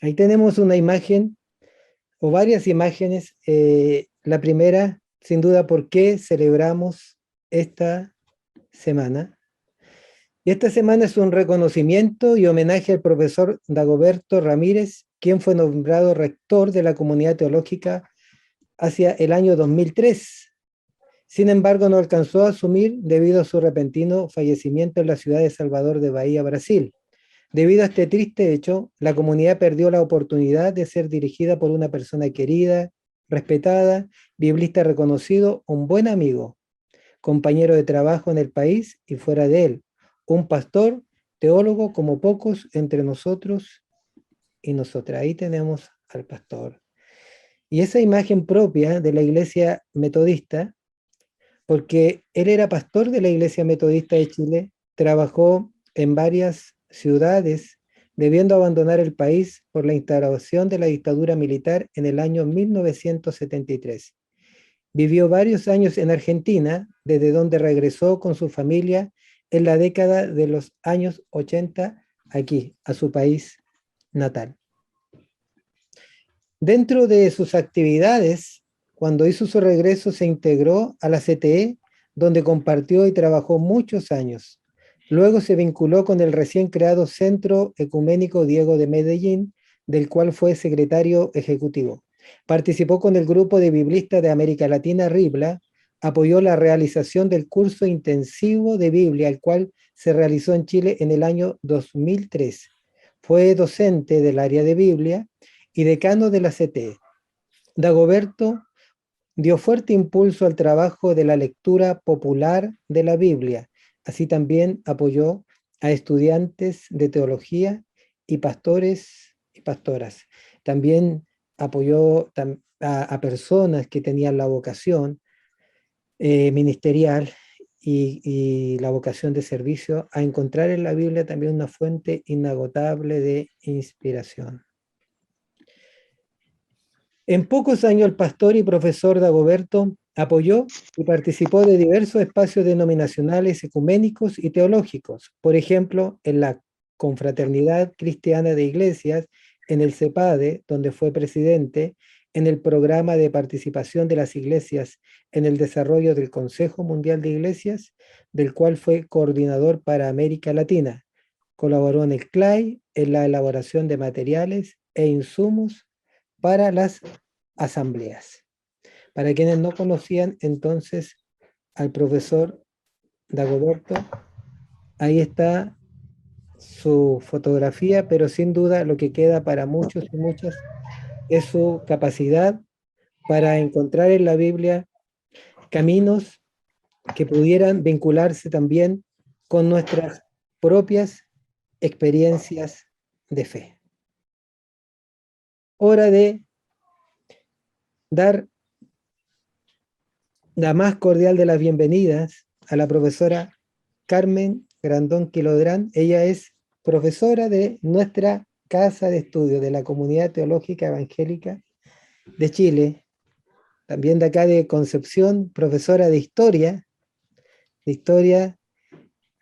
Ahí tenemos una imagen o varias imágenes. La primera, sin duda, ¿por qué celebramos esta semana? Y esta semana es un reconocimiento y homenaje al profesor Dagoberto Ramírez, quien fue nombrado rector de la Comunidad Teológica hacia el año 2003. Sin embargo, no alcanzó a asumir debido a su repentino fallecimiento en la ciudad de Salvador de Bahía, Brasil. Debido a este triste hecho, la comunidad perdió la oportunidad de ser dirigida por una persona querida, respetada, biblista reconocido, un buen amigo, compañero de trabajo en el país y fuera de él, un pastor, teólogo como pocos entre nosotros y nosotras. Ahí tenemos al pastor. Y esa imagen propia de la iglesia metodista, porque él era pastor de la iglesia metodista de Chile, trabajó en varias ciudades, debiendo abandonar el país por la instauración de la dictadura militar en el año 1973. Vivió varios años en Argentina, desde donde regresó con su familia en la década de los años 80 aquí, a su país natal. Dentro de sus actividades, cuando hizo su regreso, se integró a la CTE, donde compartió y trabajó muchos años. Luego se vinculó con el recién creado Centro Ecuménico Diego de Medellín, del cual fue secretario ejecutivo. Participó con el grupo de biblistas de América Latina, RIBLA, apoyó la realización del curso intensivo de Biblia, el cual se realizó en Chile en el año 2003. Fue docente del área de Biblia y decano de la CTE. Dagoberto dio fuerte impulso al trabajo de la lectura popular de la Biblia. Así también apoyó a estudiantes de teología y pastores y pastoras. También apoyó a personas que tenían la vocación ministerial y la vocación de servicio a encontrar en la Biblia también una fuente inagotable de inspiración. En pocos años el pastor y profesor Dagoberto apoyó y participó de diversos espacios denominacionales, ecuménicos y teológicos, por ejemplo, en la Confraternidad Cristiana de Iglesias, en el CEPADE, donde fue presidente, en el programa de participación de las iglesias en el desarrollo del Consejo Mundial de Iglesias, del cual fue coordinador para América Latina. Colaboró en el CLAI, en la elaboración de materiales e insumos para las asambleas. Para quienes no conocían entonces al profesor Dagoberto, ahí está su fotografía, pero sin duda lo que queda para muchos y muchas es su capacidad para encontrar en la Biblia caminos que pudieran vincularse también con nuestras propias experiencias de fe. Hora de dar la más cordial de las bienvenidas a la profesora Carmen Grandón Quilodrán. Ella es profesora de nuestra casa de estudio de la Comunidad Teológica Evangélica de Chile, también de acá de Concepción, profesora de historia,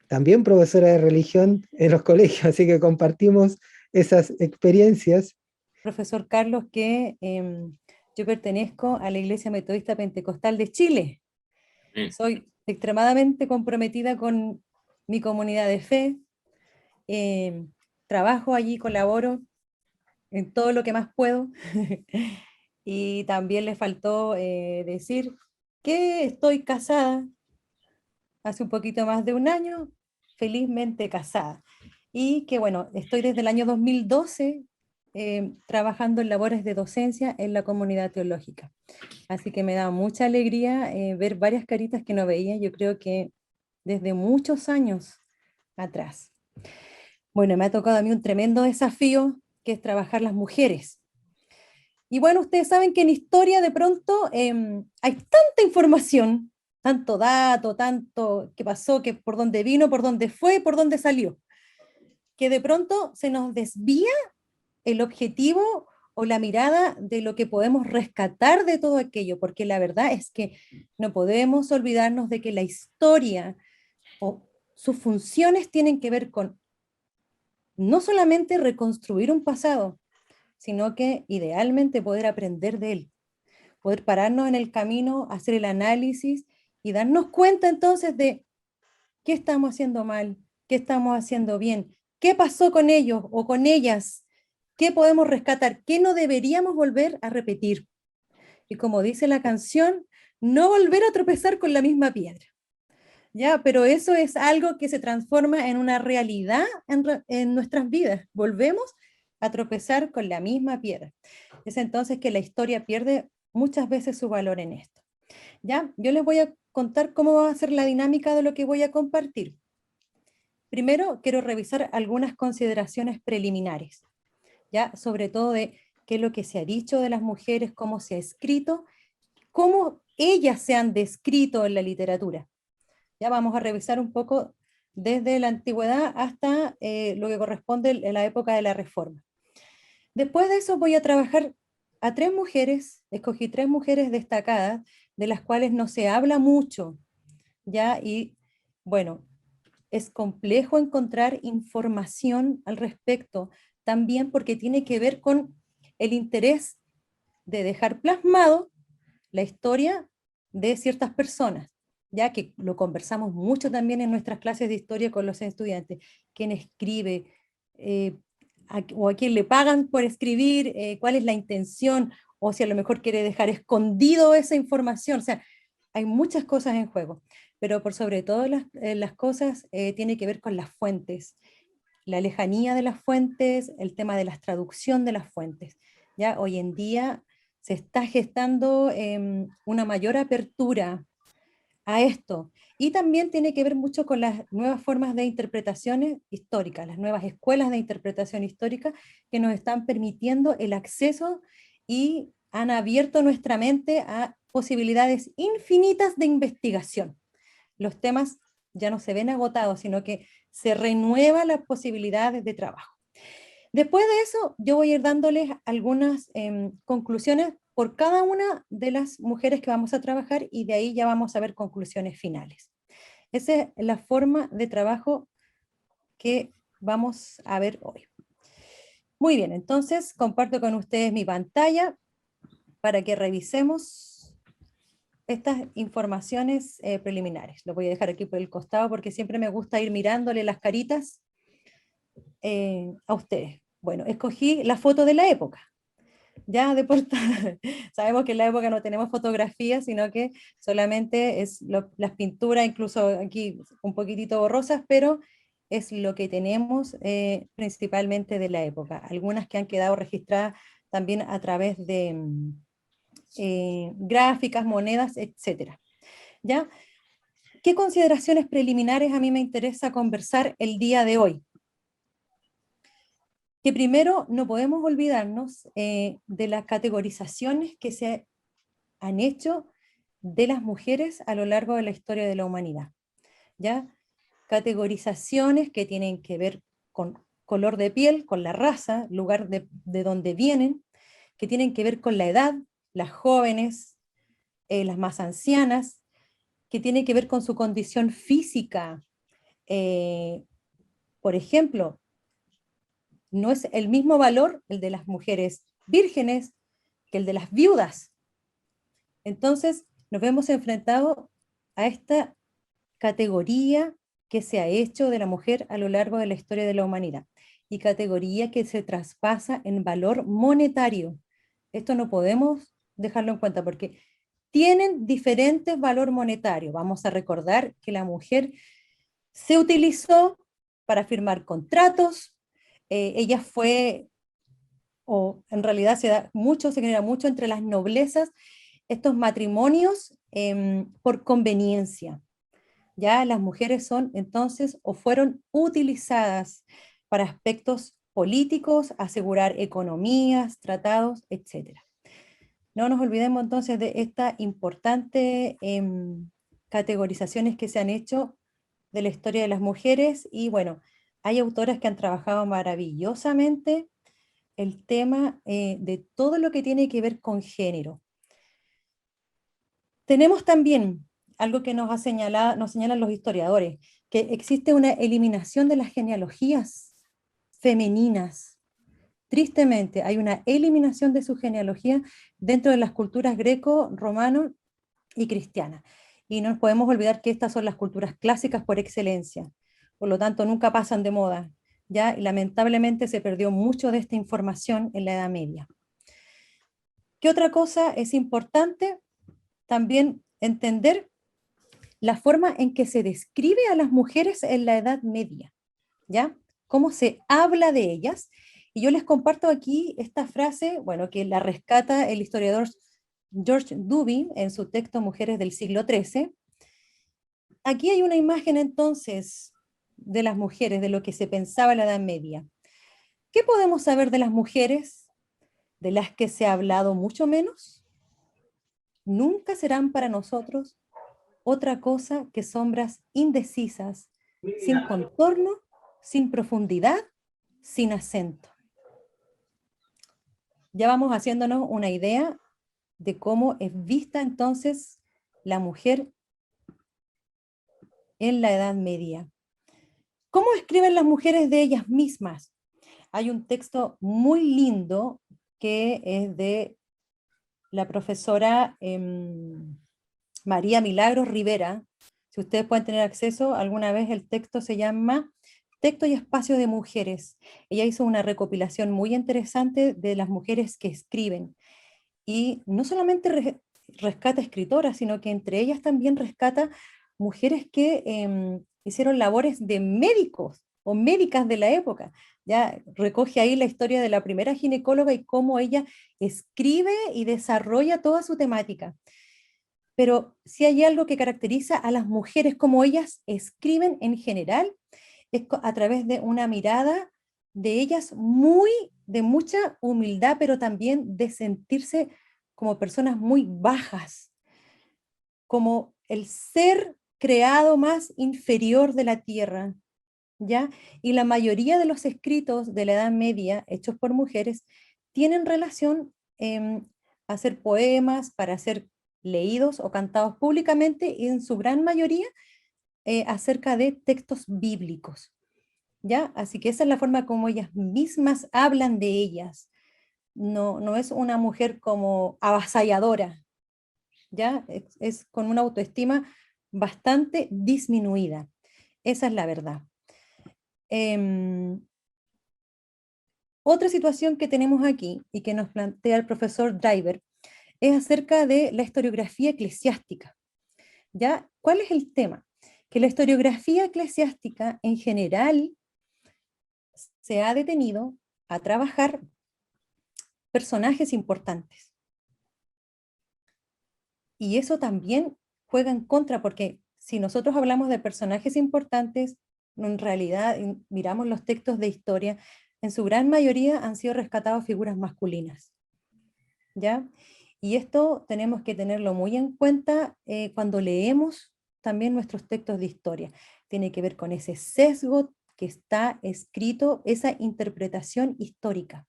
también profesora de religión en los colegios, así que compartimos esas experiencias. Profesor Carlos, que yo pertenezco a la Iglesia Metodista Pentecostal de Chile. Soy extremadamente comprometida con mi comunidad de fe. Trabajo allí, colaboro en todo lo que más puedo. Y también le faltó decir que estoy casada hace un poquito más de un año, felizmente casada. Y que bueno, estoy desde el año 2012 trabajando en labores de docencia en la comunidad teológica. Así que me da mucha alegría ver varias caritas que no veía, yo creo que desde muchos años atrás. Bueno, me ha tocado a mí un tremendo desafío, que es trabajar las mujeres. Y bueno, ustedes saben que en historia de pronto hay tanta información, tanto dato, tanto que pasó, que por dónde vino, por dónde fue, por dónde salió, que de pronto se nos desvía el objetivo o la mirada de lo que podemos rescatar de todo aquello, porque la verdad es que no podemos olvidarnos de que la historia o sus funciones tienen que ver con no solamente reconstruir un pasado, sino que idealmente poder aprender de él, poder pararnos en el camino, hacer el análisis y darnos cuenta entonces de qué estamos haciendo mal, qué estamos haciendo bien, qué pasó con ellos o con ellas, qué podemos rescatar, qué no deberíamos volver a repetir. Y como dice la canción, no volver a tropezar con la misma piedra. Ya, pero eso es algo que se transforma en una realidad en nuestras vidas. Volvemos a tropezar con la misma piedra. Es entonces que la historia pierde muchas veces su valor en esto. Ya, yo les voy a contar cómo va a ser la dinámica de lo que voy a compartir. Primero, quiero revisar algunas consideraciones preliminares, ya, sobre todo de qué es lo que se ha dicho de las mujeres, cómo se ha escrito, cómo ellas se han descrito en la literatura. Ya vamos a revisar un poco desde la antigüedad hasta lo que corresponde en la época de la Reforma. Después de eso voy a trabajar a 3 mujeres, escogí 3 mujeres destacadas, de las cuales no se habla mucho, ¿ya? Y bueno, es complejo encontrar información al respecto, también porque tiene que ver con el interés de dejar plasmado la historia de ciertas personas, ya que lo conversamos mucho también en nuestras clases de historia con los estudiantes, quién escribe, o a quién le pagan por escribir, cuál es la intención, o si a lo mejor quiere dejar escondido esa información. O sea, hay muchas cosas en juego, pero por sobre todo las cosas tiene que ver con las fuentes, la lejanía de las fuentes, el tema de la traducción de las fuentes. Ya hoy en día se está gestando una mayor apertura a esto. Y también tiene que ver mucho con las nuevas formas de interpretaciones históricas, las nuevas escuelas de interpretación histórica que nos están permitiendo el acceso y han abierto nuestra mente a posibilidades infinitas de investigación. Los temas ya no se ven agotados, sino que se renuevan las posibilidades de trabajo. Después de eso, yo voy a ir dándoles algunas conclusiones por cada una de las mujeres que vamos a trabajar y de ahí ya vamos a ver conclusiones finales. Esa es la forma de trabajo que vamos a ver hoy. Muy bien, entonces comparto con ustedes mi pantalla para que revisemos estas informaciones preliminares. Lo voy a dejar aquí por el costado porque siempre me gusta ir mirándole las caritas a ustedes. Bueno, escogí la foto de la época. Ya de portada, sabemos que en la época no tenemos fotografías, sino que solamente es las pinturas, incluso aquí un poquitito borrosas, pero es lo que tenemos principalmente de la época. Algunas que han quedado registradas también a través de gráficas, monedas, etcétera. ¿Ya? ¿Qué consideraciones preliminares a mí me interesa conversar el día de hoy? Que primero no podemos olvidarnos de las categorizaciones que se han hecho de las mujeres a lo largo de la historia de la humanidad. ¿Ya? Categorizaciones que tienen que ver con color de piel, con la raza, lugar de donde vienen, que tienen que ver con la edad, las jóvenes, las más ancianas, que tienen que ver con su condición física. Por ejemplo, no es el mismo valor el de las mujeres vírgenes que el de las viudas. Entonces, nos vemos enfrentados a esta categoría que se ha hecho de la mujer a lo largo de la historia de la humanidad, y categoría que se traspasa en valor monetario. Esto no podemos dejarlo en cuenta porque tienen diferentes valor monetario. Vamos a recordar que la mujer se utilizó para firmar contratos, ella fue o en realidad se genera mucho entre las noblezas, estos matrimonios por conveniencia. Ya las mujeres son entonces o fueron utilizadas para aspectos políticos, asegurar economías, tratados, etc. No nos olvidemos entonces de estas importantes categorizaciones que se han hecho de la historia de las mujeres y bueno, hay autoras que han trabajado maravillosamente el tema de todo lo que tiene que ver con género. Tenemos también algo que nos señalan los historiadores, que existe una eliminación de las genealogías femeninas. Tristemente, hay una eliminación de su genealogía dentro de las culturas greco, romano y cristiana. Y no nos podemos olvidar que estas son las culturas clásicas por excelencia. Por lo tanto, nunca pasan de moda. ¿Ya? Y lamentablemente se perdió mucho de esta información en la Edad Media. ¿Qué otra cosa es importante? También entender la forma en que se describe a las mujeres en la Edad Media, ¿ya? Cómo se habla de ellas. Y yo les comparto aquí esta frase, bueno, que la rescata el historiador George Duby en su texto Mujeres del siglo XIII. Aquí hay una imagen entonces de las mujeres, de lo que se pensaba en la Edad Media. ¿Qué podemos saber de las mujeres de las que se ha hablado mucho menos? Nunca serán para nosotros otra cosa que sombras indecisas, sin contorno, sin profundidad, sin acento. Ya vamos haciéndonos una idea de cómo es vista entonces la mujer en la Edad Media. ¿Cómo escriben las mujeres de ellas mismas? Hay un texto muy lindo que es de la profesora María Milagros Rivera. Si ustedes pueden tener acceso, alguna vez el texto se llama Texto y Espacio de Mujeres. Ella hizo una recopilación muy interesante de las mujeres que escriben. Y no solamente rescata escritoras, sino que entre ellas también rescata mujeres que hicieron labores de médicos o médicas de la época. Ya recoge ahí la historia de la primera ginecóloga y cómo ella escribe y desarrolla toda su temática. Pero si hay algo que caracteriza a las mujeres, como ellas escriben en general, es a través de una mirada de ellas de mucha humildad, pero también de sentirse como personas muy bajas, como el ser creado más inferior de la tierra, ¿ya? Y la mayoría de los escritos de la Edad Media, hechos por mujeres, tienen relación a hacer poemas para ser leídos o cantados públicamente y en su gran mayoría acerca de textos bíblicos, ¿ya? Así que esa es la forma como ellas mismas hablan de ellas. No, no es una mujer como avasalladora, ¿ya? Es con una autoestima bastante disminuida. Esa es la verdad. Otra situación que tenemos aquí y que nos plantea el profesor Driver es acerca de la historiografía eclesiástica. ¿Ya? ¿Cuál es el tema? Que la historiografía eclesiástica en general se ha detenido a trabajar personajes importantes. Y eso también juega en contra, porque si nosotros hablamos de personajes importantes, en realidad miramos los textos de historia, en su gran mayoría han sido rescatados figuras masculinas, ¿ya? Y esto tenemos que tenerlo muy en cuenta cuando leemos también nuestros textos de historia. Tiene que ver con ese sesgo que está escrito, esa interpretación histórica.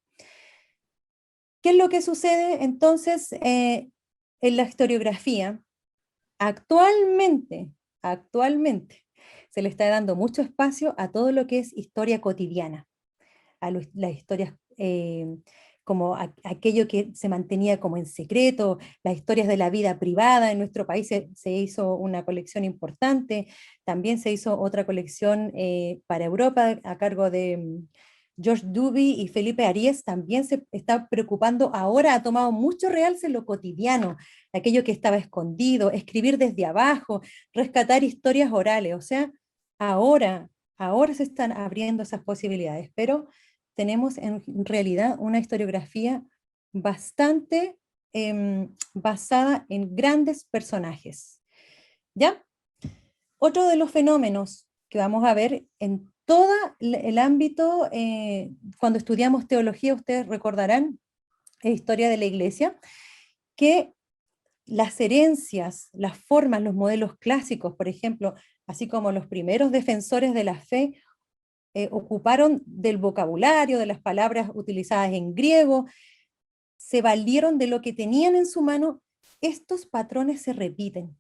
¿Qué es lo que sucede entonces en la historiografía? Actualmente se le está dando mucho espacio a todo lo que es historia cotidiana, a las historias como aquello que se mantenía como en secreto, las historias de la vida privada. En nuestro país se hizo una colección importante, también se hizo otra colección para Europa a cargo de George Duby y Felipe Arias. También se está preocupando ahora, ha tomado mucho realce lo cotidiano, aquello que estaba escondido, escribir desde abajo, rescatar historias orales. O sea, ahora se están abriendo esas posibilidades, pero tenemos en realidad una historiografía bastante basada en grandes personajes. ¿Ya? Otro de los fenómenos que vamos a ver en todo el ámbito, cuando estudiamos teología, ustedes recordarán, historia de la Iglesia, que las herencias, las formas, los modelos clásicos, por ejemplo, así como los primeros defensores de la fe, ocuparon del vocabulario, de las palabras utilizadas en griego, se valieron de lo que tenían en su mano, estos patrones se repiten,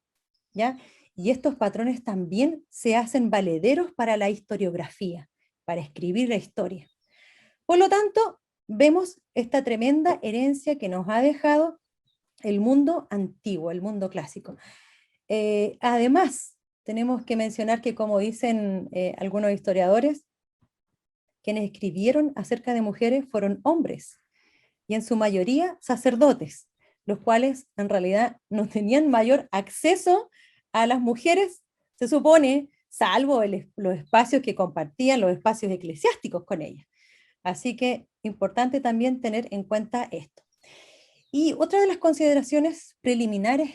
¿ya? Y estos patrones también se hacen valederos para la historiografía, para escribir la historia. Por lo tanto, vemos esta tremenda herencia que nos ha dejado el mundo antiguo, el mundo clásico. Además, tenemos que mencionar que, como dicen algunos historiadores, quienes escribieron acerca de mujeres fueron hombres, y en su mayoría sacerdotes, los cuales en realidad no tenían mayor acceso a las mujeres, se supone, salvo los espacios que compartían, los espacios eclesiásticos con ellas. Así que importante también tener en cuenta esto. Y otra de las consideraciones preliminares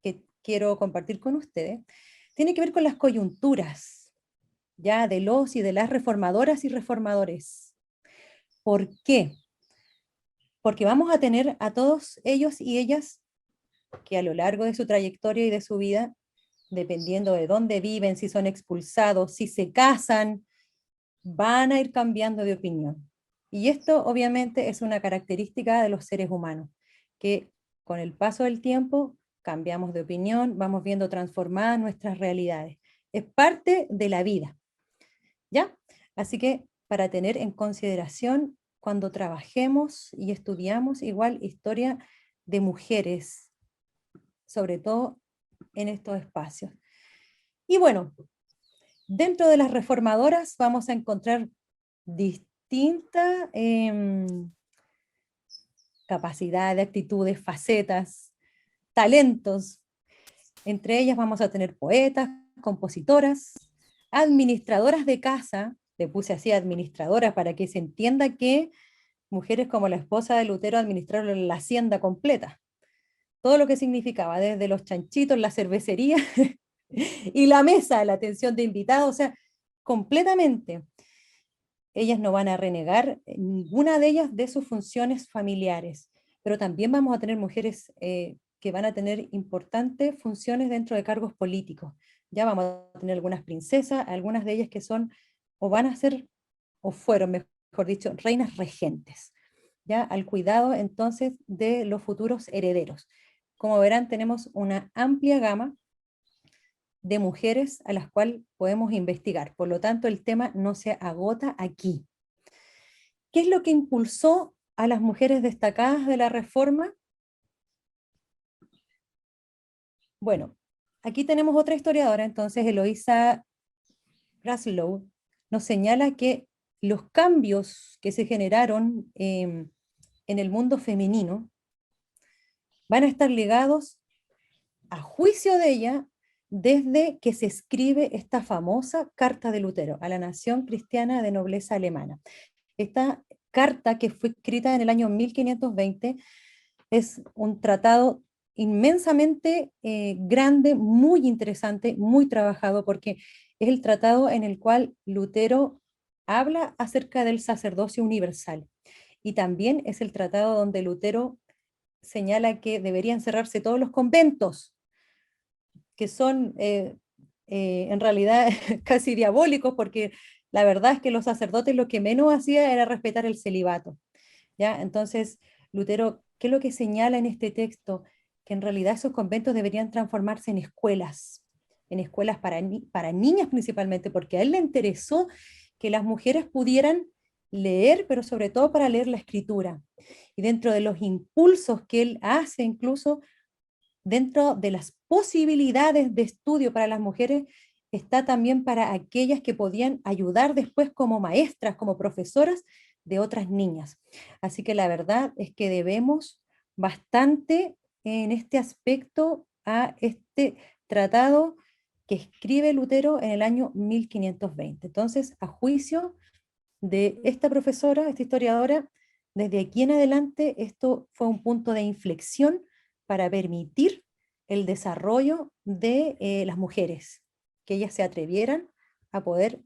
que quiero compartir con ustedes tiene que ver con las coyunturas, ya de los y de las reformadoras y reformadores. ¿Por qué? Porque vamos a tener a todos ellos y ellas que a lo largo de su trayectoria y de su vida, dependiendo de dónde viven, si son expulsados, si se casan, van a ir cambiando de opinión. Y esto obviamente es una característica de los seres humanos, que con el paso del tiempo cambiamos de opinión, vamos viendo transformadas nuestras realidades. Es parte de la vida, ¿ya? Así que para tener en consideración cuando trabajemos y estudiamos igual historia de mujeres, sobre todo en estos espacios. Y bueno, dentro de las reformadoras vamos a encontrar distintas capacidades, actitudes, facetas, talentos. Entre ellas vamos a tener poetas, compositoras, administradoras de casa, le puse así administradoras para que se entienda que mujeres como la esposa de Lutero administraron la hacienda completa. Todo lo que significaba, desde los chanchitos, la cervecería y la mesa, la atención de invitados, o sea, completamente. Ellas no van a renegar ninguna de ellas de sus funciones familiares, pero también vamos a tener mujeres que van a tener importantes funciones dentro de cargos políticos. Ya vamos a tener algunas princesas, algunas de ellas que son, o van a ser, o fueron, mejor dicho, reinas regentes, ya al cuidado entonces de los futuros herederos. Como verán, tenemos una amplia gama de mujeres a las cuales podemos investigar. Por lo tanto, el tema no se agota aquí. ¿Qué es lo que impulsó a las mujeres destacadas de la Reforma? Bueno, aquí tenemos otra historiadora, entonces Eloisa Graslow nos señala que los cambios que se generaron en el mundo femenino van a estar ligados, a juicio de ella, desde que se escribe esta famosa Carta de Lutero a la nación cristiana de nobleza alemana. Esta carta, que fue escrita en el año 1520, es un tratado inmensamente grande, muy interesante, muy trabajado, porque es el tratado en el cual Lutero habla acerca del sacerdocio universal. Y también es el tratado donde Lutero señala que deberían cerrarse todos los conventos, que son en realidad casi diabólicos, porque la verdad es que los sacerdotes lo que menos hacían era respetar el celibato, ¿ya? Entonces, Lutero, ¿qué es lo que señala en este texto? Que en realidad esos conventos deberían transformarse en escuelas para niñas principalmente, porque a él le interesó que las mujeres pudieran leer, pero sobre todo para leer la escritura. Y dentro de los impulsos que él hace, incluso dentro de las posibilidades de estudio para las mujeres, está también para aquellas que podían ayudar después como maestras, como profesoras de otras niñas. Así que la verdad es que debemos bastante en este aspecto a este tratado que escribe Lutero en el año 1520. Entonces, a juicio de esta profesora, esta historiadora, desde aquí en adelante esto fue un punto de inflexión para permitir el desarrollo de las mujeres, que ellas se atrevieran a poder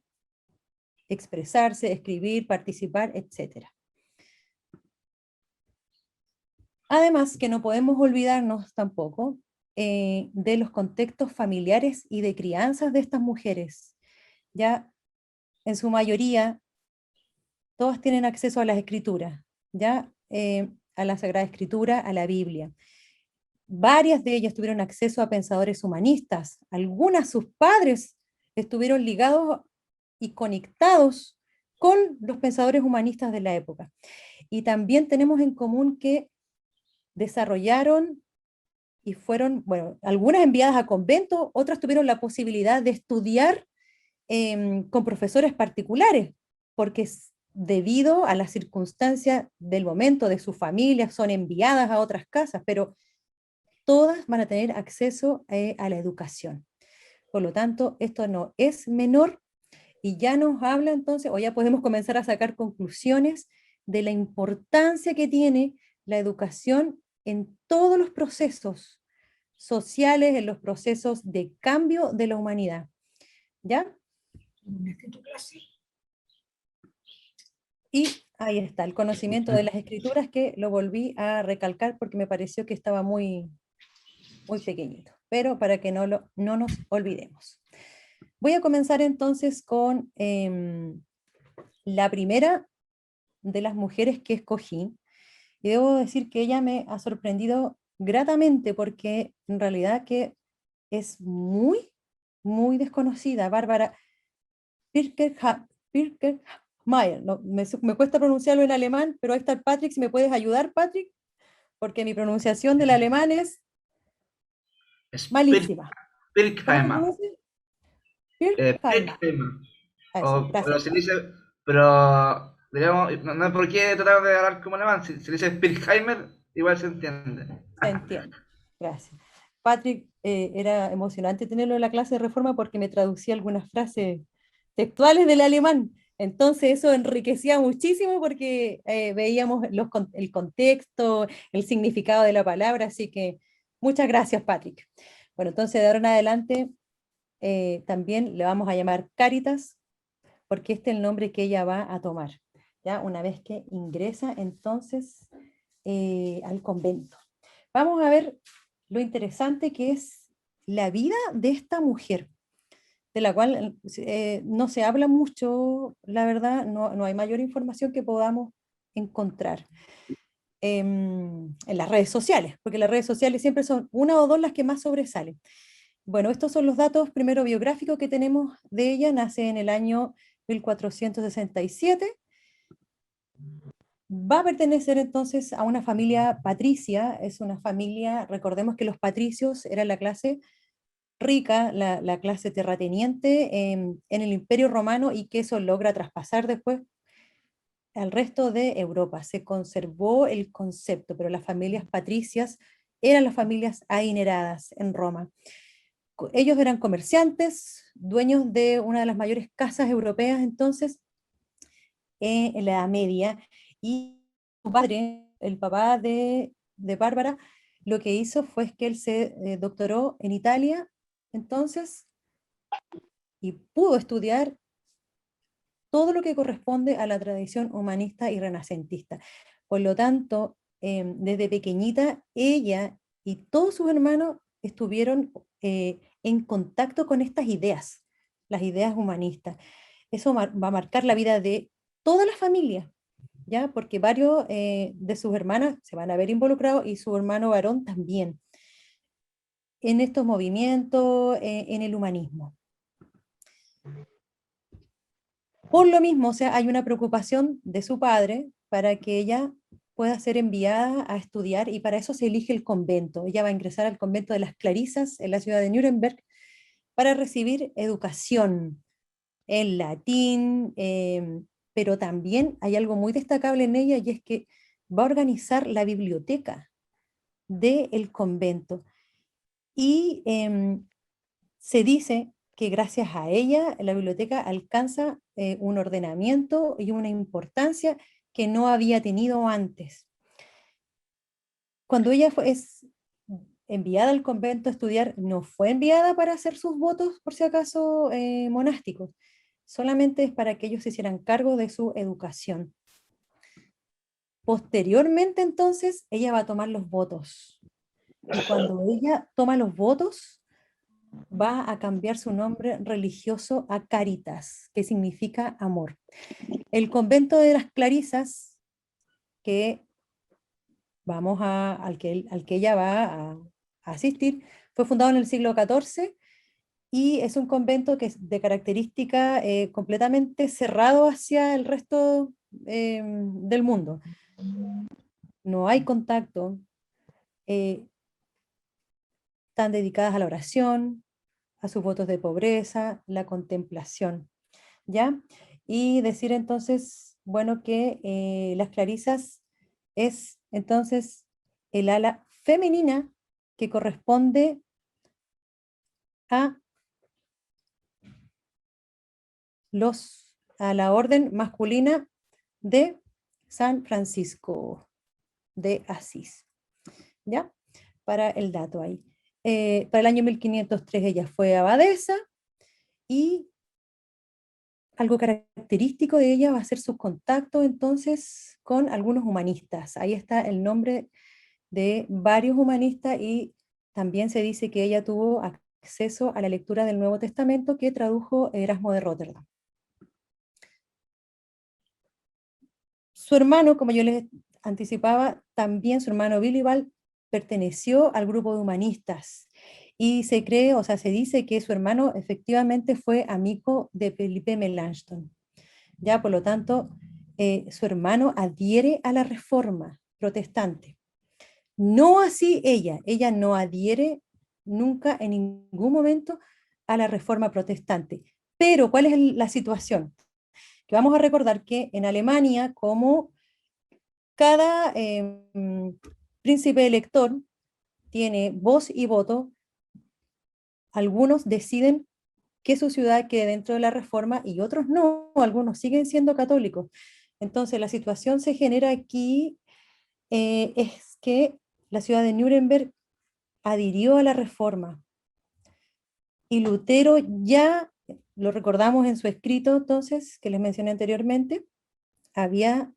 expresarse, escribir, participar, etc. Además, que no podemos olvidarnos tampoco de los contextos familiares y de crianzas de estas mujeres. Ya en su mayoría, todas tienen acceso a las escrituras, ya a la Sagrada Escritura, a la Biblia. Varias de ellas tuvieron acceso a pensadores humanistas. Algunas, sus padres, estuvieron ligados y conectados con los pensadores humanistas de la época. Y también tenemos en común que desarrollaron y fueron, bueno, algunas enviadas a convento, otras tuvieron la posibilidad de estudiar con profesores particulares, porque debido a las circunstancias del momento de su familia son enviadas a otras casas, pero todas van a tener acceso a la educación. Por lo tanto, esto no es menor y ya nos habla entonces, o ya podemos comenzar a sacar conclusiones de la importancia que tiene la educación en todos los procesos sociales, en los procesos de cambio de la humanidad. ¿Ya? Y ahí está, el conocimiento de las escrituras, que lo volví a recalcar porque me pareció que estaba muy, muy pequeñito, pero para que no nos olvidemos. Voy a comenzar entonces con la primera de las mujeres que escogí, y debo decir que ella me ha sorprendido gratamente porque en realidad que es muy, muy desconocida, Bárbara Pirker-Mayer. No, me cuesta pronunciarlo en alemán, pero ahí está el Patrick, si me puedes ayudar, Patrick, porque mi pronunciación del alemán es Es malísima. ¿Cómo se Pirkheimer. pronuncia? Pirkheimer. Pirkheimer. Eso, Pero gracias. se dice, pero digamos, no hay por qué tratar de hablar como alemán. Si se dice Pirkheimer, igual se entiende. Se entiende. Gracias. Patrick, era emocionante tenerlo en la clase de Reforma porque me traducía algunas frases textuales del alemán. Entonces eso enriquecía muchísimo porque veíamos el contexto, el significado de la palabra, así que muchas gracias, Patrick. Bueno, entonces de ahora en adelante también le vamos a llamar Cáritas, porque este es el nombre que ella va a tomar, ¿ya? Una vez que ingresa entonces al convento. Vamos a ver lo interesante que es la vida de esta mujer, de la cual no se habla mucho, la verdad, no hay mayor información que podamos encontrar en las redes sociales, porque las redes sociales siempre son una o dos las que más sobresalen. Bueno, estos son los datos primero biográficos que tenemos de ella. Nace en el año 1467. Va a pertenecer entonces a una familia patricia, es una familia, recordemos que los patricios eran la clase rica, la clase terrateniente en el Imperio Romano, y que eso logra traspasar después al resto de Europa. Se conservó el concepto, pero las familias patricias eran las familias adineradas en Roma. Ellos eran comerciantes, dueños de una de las mayores casas europeas entonces en la Edad Media, y su padre, el papá de Bárbara, lo que hizo fue que él se doctoró en Italia entonces y pudo estudiar todo lo que corresponde a la tradición humanista y renacentista. Por lo tanto, desde pequeña, ella y todos sus hermanos estuvieron en contacto con estas ideas, las ideas humanistas. Eso va a marcar la vida de toda la familia, ¿ya? Porque varios de sus hermanas se van a ver involucrados, y su hermano varón también, en estos movimientos, en el humanismo. Por lo mismo, o sea, hay una preocupación de su padre para que ella pueda ser enviada a estudiar, y para eso se elige el convento. Ella va a ingresar al convento de las Clarisas en la ciudad de Nuremberg para recibir educación en latín, pero también hay algo muy destacable en ella, y es que va a organizar la biblioteca del convento. Y se dice que gracias a ella la biblioteca alcanza un ordenamiento y una importancia que no había tenido antes. Cuando ella es enviada al convento a estudiar, no fue enviada para hacer sus votos, por si acaso, monásticos, solamente es para que ellos se hicieran cargo de su educación. Posteriormente, entonces, ella va a tomar los votos. Y cuando ella toma los votos, va a cambiar su nombre religioso a Caritas, que significa amor. El convento de las Clarisas, que al que ella va a asistir, fue fundado en el siglo XIV y es un convento que es de característica completamente cerrado hacia el resto del mundo. No hay contacto, están dedicadas a la oración, a sus votos de pobreza, la contemplación, ¿ya? Y decir entonces, bueno, que las Clarisas es entonces el ala femenina que corresponde a la orden masculina de San Francisco de Asís, ¿ya? Para el dato ahí. Para el año 1503 ella fue abadesa y algo característico de ella va a ser su contacto entonces con algunos humanistas. Ahí está el nombre de varios humanistas y también se dice que ella tuvo acceso a la lectura del Nuevo Testamento que tradujo Erasmo de Róterdam. Su hermano, como yo les anticipaba, también su hermano Willibald perteneció al grupo de humanistas y se cree, o sea, se dice que su hermano efectivamente fue amigo de Felipe Melanchthon. Ya, por lo tanto, su hermano adhiere a la reforma protestante. No así ella no adhiere nunca en ningún momento a la reforma protestante. Pero, ¿cuál es la situación? Que vamos a recordar que en Alemania, como cada príncipe elector tiene voz y voto, algunos deciden que su ciudad quede dentro de la reforma y otros no, algunos siguen siendo católicos. Entonces la situación se genera aquí, es que la ciudad de Nuremberg adhirió a la reforma y Lutero ya, lo recordamos en su escrito entonces, que les mencioné anteriormente, había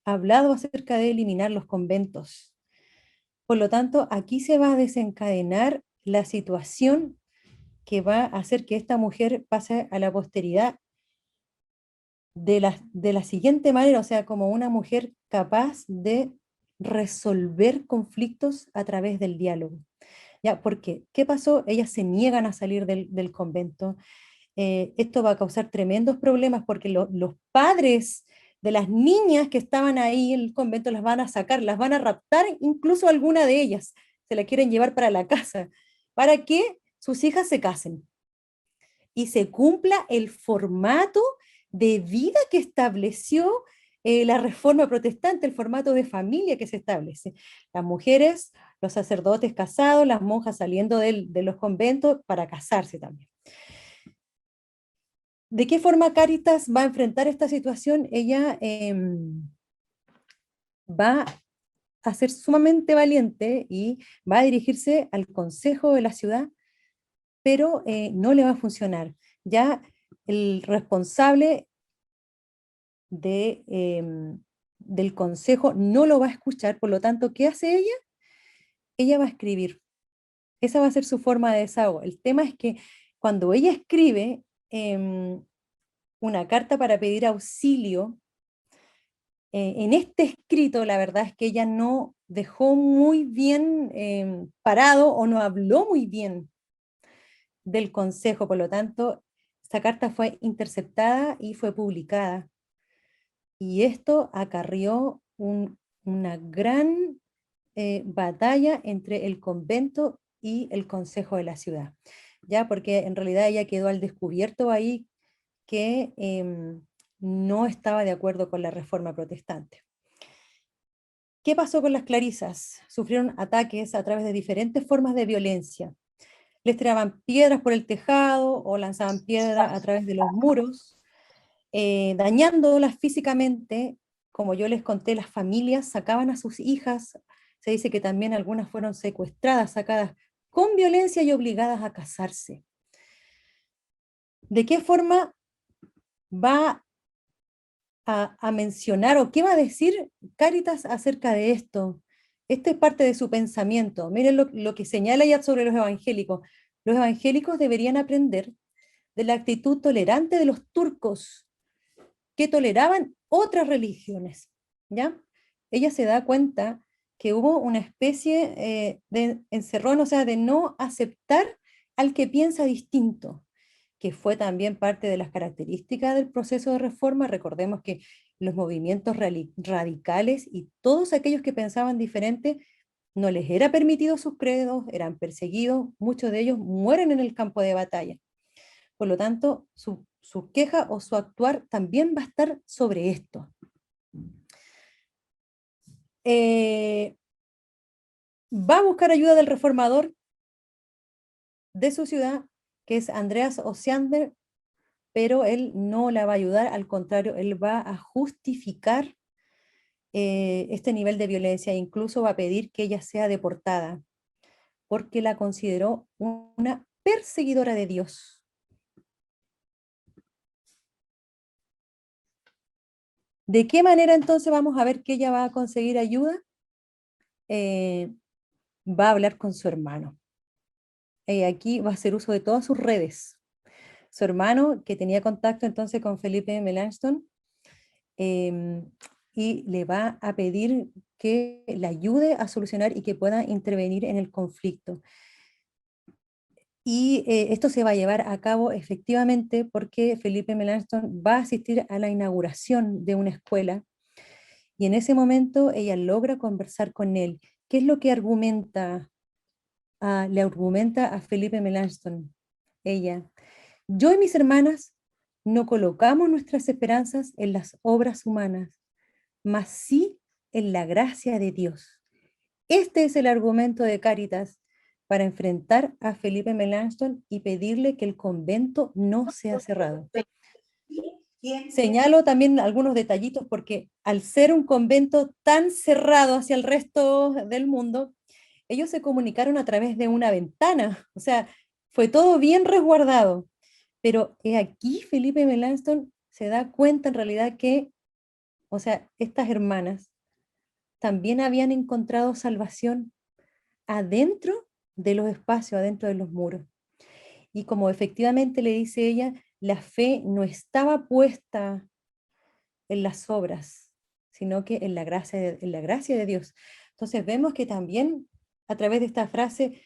hablado acerca de eliminar los conventos. Por lo tanto, aquí se va a desencadenar la situación que va a hacer que esta mujer pase a la posteridad de la siguiente manera, o sea, como una mujer capaz de resolver conflictos a través del diálogo. ¿Ya? Porque, ¿qué pasó? Ellas se niegan a salir del convento. Esto va a causar tremendos problemas porque los padres de las niñas que estaban ahí en el convento las van a sacar, las van a raptar, incluso alguna de ellas se la quieren llevar para la casa, para que sus hijas se casen y se cumpla el formato de vida que estableció la reforma protestante, el formato de familia que se establece. Las mujeres, los sacerdotes casados, las monjas saliendo de los conventos para casarse también. ¿De qué forma Cáritas va a enfrentar esta situación? Ella va a ser sumamente valiente y va a dirigirse al consejo de la ciudad, pero no le va a funcionar. Ya el responsable del consejo no lo va a escuchar, por lo tanto, ¿qué hace ella? Ella va a escribir. Esa va a ser su forma de desahogo. El tema es que cuando ella escribe una carta para pedir auxilio, en este escrito la verdad es que ella no dejó muy bien parado o no habló muy bien del consejo, por lo tanto, esta carta fue interceptada y fue publicada. Y esto acarrió una gran batalla entre el convento y el consejo de la ciudad, ya porque en realidad ella quedó al descubierto ahí que no estaba de acuerdo con la reforma protestante. ¿Qué pasó con las clarisas? Sufrieron ataques a través de diferentes formas de violencia. les tiraban piedras por el tejado o lanzaban piedras a través de los muros, dañándolas físicamente. Como yo les conté, las familias sacaban a sus hijas, se dice que también algunas fueron secuestradas, sacadas con violencia y obligadas a casarse. ¿De qué forma va a mencionar o qué va a decir Cáritas acerca de esto? Esta es parte de su pensamiento. Miren lo que señala ya sobre los evangélicos. Los evangélicos deberían aprender de la actitud tolerante de los turcos, que toleraban otras religiones, ¿ya? Ella se da cuenta que hubo una especie de encerrón, o sea, de no aceptar al que piensa distinto, que fue también parte de las características del proceso de reforma. Recordemos que los movimientos radicales y todos aquellos que pensaban diferente, no les era permitido sus credos, eran perseguidos, muchos de ellos mueren en el campo de batalla. Por lo tanto, su queja o su actuar también va a estar sobre esto. Va a buscar ayuda del reformador de su ciudad, que es Andreas Osiander, pero él no la va a ayudar, al contrario, él va a justificar este nivel de violencia e incluso va a pedir que ella sea deportada, porque la consideró una perseguidora de Dios. ¿De qué manera entonces vamos a ver que ella va a conseguir ayuda? Va a hablar con su hermano. Aquí va a hacer uso de todas sus redes. Su hermano, que tenía contacto entonces con Felipe Melanchthon, y le va a pedir que le ayude a solucionar y que pueda intervenir en el conflicto. Y esto se va a llevar a cabo efectivamente porque Felipe Melanchthon va a asistir a la inauguración de una escuela y en ese momento ella logra conversar con él. ¿Qué es lo que argumenta? Le argumenta a Felipe Melanchthon, ella: yo y mis hermanas no colocamos nuestras esperanzas en las obras humanas, mas sí en la gracia de Dios. Este es el argumento de Cáritas para enfrentar a Felipe Melanchthon y pedirle que el convento no sea cerrado. Señalo también algunos detallitos porque al ser un convento tan cerrado hacia el resto del mundo, ellos se comunicaron a través de una ventana, o sea, fue todo bien resguardado. Pero aquí Felipe Melanchthon se da cuenta en realidad que, o sea, estas hermanas también habían encontrado salvación adentro de los espacios, adentro de los muros. Y como efectivamente le dice ella, la fe no estaba puesta en las obras, sino que en la gracia de Dios. Entonces vemos que también a través de esta frase,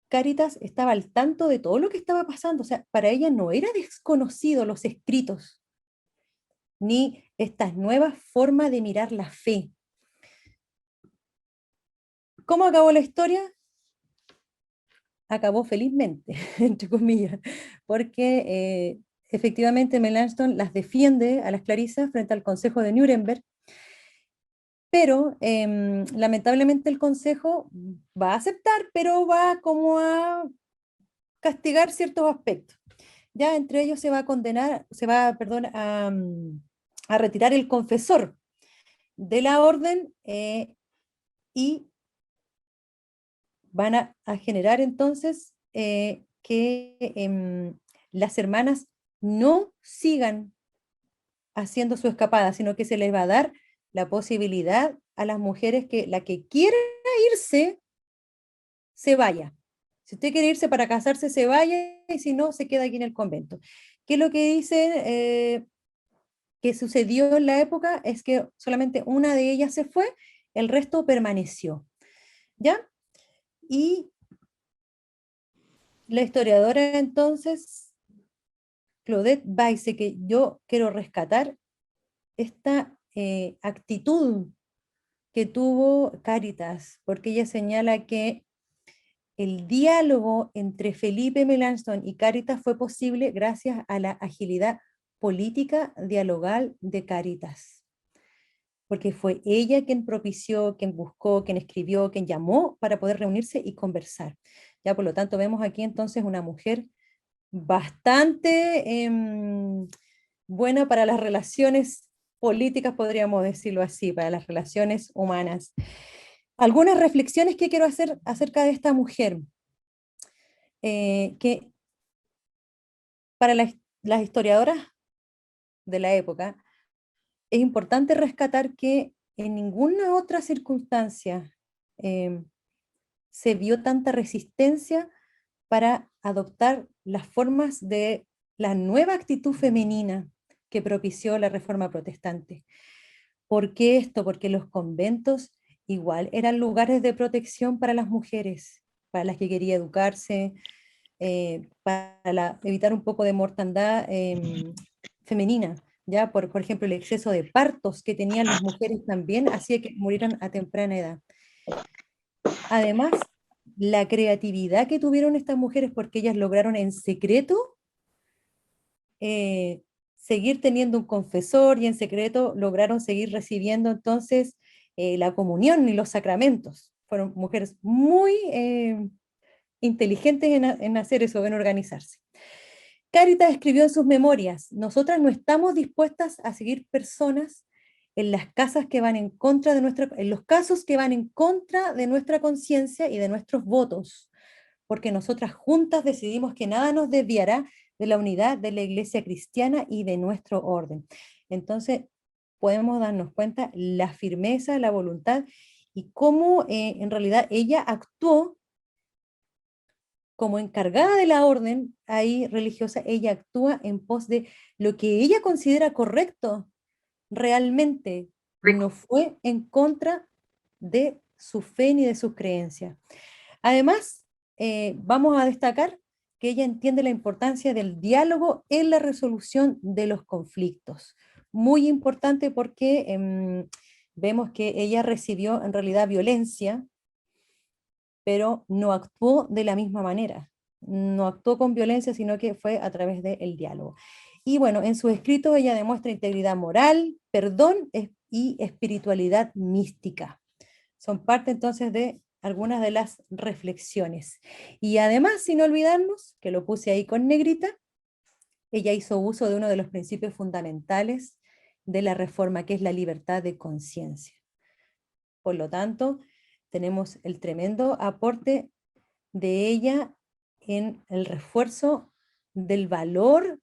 Cáritas estaba al tanto de todo lo que estaba pasando. O sea, para ella no era desconocido los escritos, ni estas nuevas formas de mirar la fe. ¿Cómo acabó la historia? Acabó felizmente, entre comillas, porque efectivamente Melanchthon las defiende a las clarisas frente al Consejo de Nuremberg, pero lamentablemente el Consejo va a aceptar, pero va como a castigar ciertos aspectos. Ya entre ellos se va a condenar, perdón, a retirar el confesor de la orden y van a generar entonces que las hermanas no sigan haciendo su escapada, sino que se les va a dar la posibilidad a las mujeres que la que quiera irse, se vaya. Si usted quiere irse para casarse, se vaya, y si no, se queda aquí en el convento. ¿Qué es lo que dice que sucedió en la época? Es que solamente una de ellas se fue, el resto permaneció. ¿Ya? Y la historiadora entonces, Claudette Weiss, que yo quiero rescatar esta actitud que tuvo Cáritas, porque ella señala que el diálogo entre Felipe Melanchthon y Cáritas fue posible gracias a la agilidad política dialogal de Cáritas, porque fue ella quien propició, quien buscó, quien escribió, quien llamó para poder reunirse y conversar. Ya, por lo tanto, vemos aquí entonces una mujer bastante buena para las relaciones políticas, podríamos decirlo así, para las relaciones humanas. Algunas reflexiones que quiero hacer acerca de esta mujer, que para las historiadoras de la época es importante rescatar que en ninguna otra circunstancia se vio tanta resistencia para adoptar las formas de la nueva actitud femenina que propició la Reforma Protestante. ¿Por qué esto? Porque los conventos igual eran lugares de protección para las mujeres, para las que querían educarse, para evitar un poco de mortandad femenina. ¿Ya? Por ejemplo, el exceso de partos que tenían las mujeres también hacía que murieran a temprana edad. Además, la creatividad que tuvieron estas mujeres, porque ellas lograron en secreto seguir teniendo un confesor, y en secreto lograron seguir recibiendo entonces la comunión y los sacramentos. Fueron mujeres muy inteligentes en hacer eso, en organizarse. Cáritas escribió en sus memorias: nosotras no estamos dispuestas a seguir personas en las casas que van en contra de en los casos que van en contra de nuestra conciencia y de nuestros votos, porque nosotras juntas decidimos que nada nos desviará de la unidad de la Iglesia cristiana y de nuestro orden. Entonces, podemos darnos cuenta la firmeza, la voluntad y cómo en realidad ella actuó como encargada de la orden ahí religiosa. Ella actúa en pos de lo que ella considera correcto realmente, no fue en contra de su fe ni de sus creencias. Además, vamos a destacar que ella entiende la importancia del diálogo en la resolución de los conflictos. Muy importante porque vemos que ella recibió en realidad violencia, pero no actuó de la misma manera. No actuó con violencia, sino que fue a través del diálogo. Y bueno, en su escrito ella demuestra integridad moral, perdón y espiritualidad mística. Son parte entonces de algunas de las reflexiones. Y además, sin olvidarnos, que lo puse ahí con negrita, ella hizo uso de uno de los principios fundamentales de la Reforma, que es la libertad de conciencia. Por lo tanto, tenemos el tremendo aporte de ella en el refuerzo del valor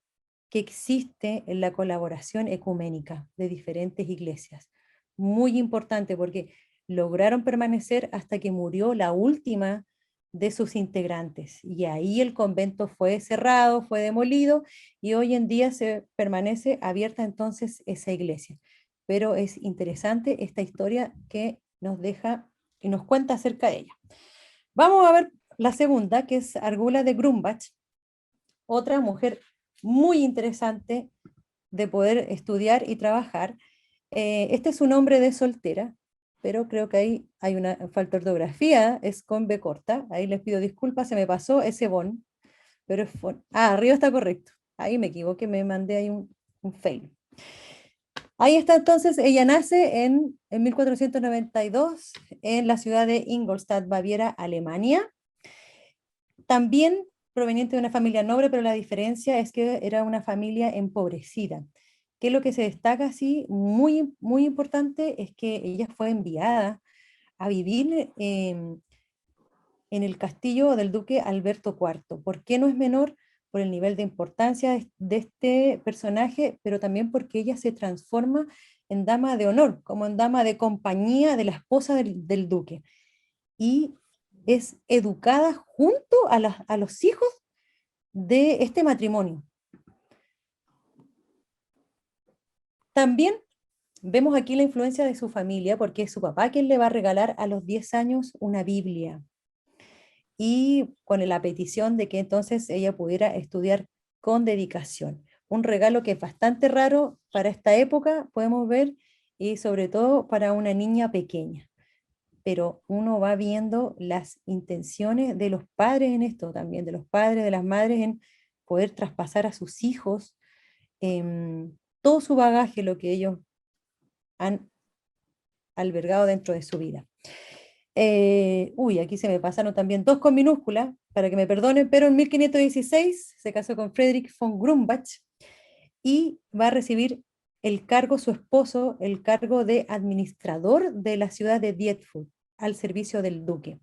que existe en la colaboración ecuménica de diferentes iglesias. Muy importante, porque lograron permanecer hasta que murió la última de sus integrantes, y ahí el convento fue cerrado, fue demolido, y hoy en día se permanece abierta entonces esa iglesia. Pero es interesante esta historia que nos deja y nos cuenta acerca de ella. Vamos a ver la segunda, que es Argula de Grumbach, otra mujer muy interesante de poder estudiar y trabajar. Este es un nombre de soltera, pero creo que ahí hay una falta de ortografía, es con B corta. Ahí les pido disculpas, se me pasó ese bon, pero es arriba está correcto. Ahí me equivoqué, me mandé ahí un fail. Ahí está entonces, ella nace en 1492 en la ciudad de Ingolstadt, Baviera, Alemania. También proveniente de una familia noble, pero la diferencia es que era una familia empobrecida. Que lo que se destaca así, muy, muy importante, es que ella fue enviada a vivir en el castillo del duque Alberto IV. ¿Por qué no es menor? Por el nivel de importancia de este personaje, pero también porque ella se transforma en dama de honor, como en dama de compañía de la esposa del duque. Y es educada junto a los hijos de este matrimonio. También vemos aquí la influencia de su familia, porque es su papá quien le va a regalar a los 10 años una Biblia, y con la petición de que entonces ella pudiera estudiar con dedicación. Un regalo que es bastante raro para esta época, podemos ver, y sobre todo para una niña pequeña. Pero uno va viendo las intenciones de los padres en esto también, de los padres, de las madres, en poder traspasar a sus hijos todo su bagaje, lo que ellos han albergado dentro de su vida. Aquí se me pasaron también dos con minúsculas, para que me perdonen, pero en 1516 se casó con Friedrich von Grumbach y va a recibir el cargo, su esposo, el cargo de administrador de la ciudad de Dietfurt, al servicio del duque.